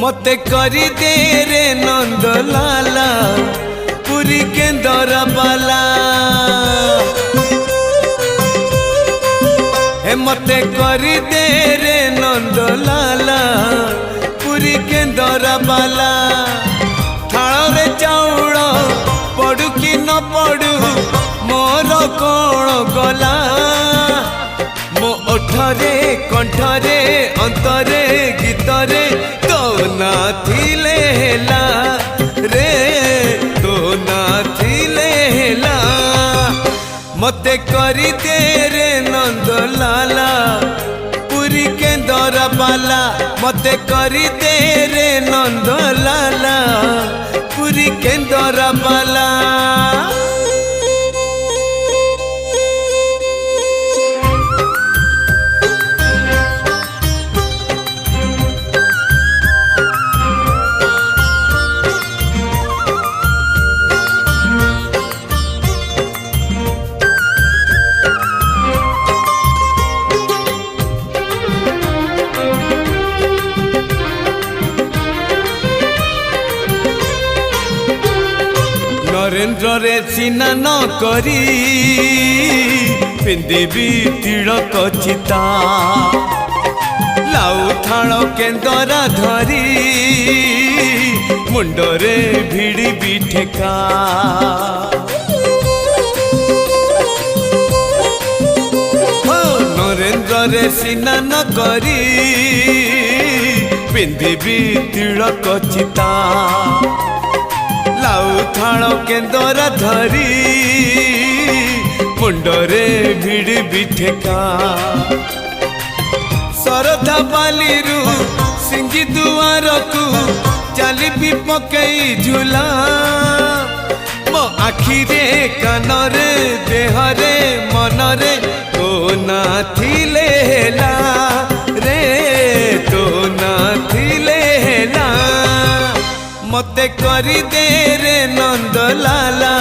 मते करी दे रे नंद लाला पुरी केंदर बाला हे मते करी दे रे नंद लाला पुरी केंदर बाला थाल रे चाउल पड़ू कि न पड़ू मोर कौन गला मो ओठरे कंठरे अंतरे गीतरे तो ना थिले हेला रे तो ना थिले हेला मते करी दे रे नंद लाला पुरी केंदर बाला मते करी दे रे नंद लाला पुरी केंदर बाला। नरेंद्र रे चिन्ह न करी पिंदिबी तिलक चिता लाउ थाल केंदरा धरी मुंडरे भिड़ी भी ठेका नरेंद्र रे चिन्ह न करी पिंदिबी तिलक चिता लाउ थाल केंदर धरी मुंडरे भिड़ी भी ठेका सरधा बालीरू सिंगी दुआर को चाली भी पकई झूला मो आखिरे कानरे देहरे मनरे तो ना थिले हेला रे तो ना थिले हेला मते करी दे रे नंद लाला।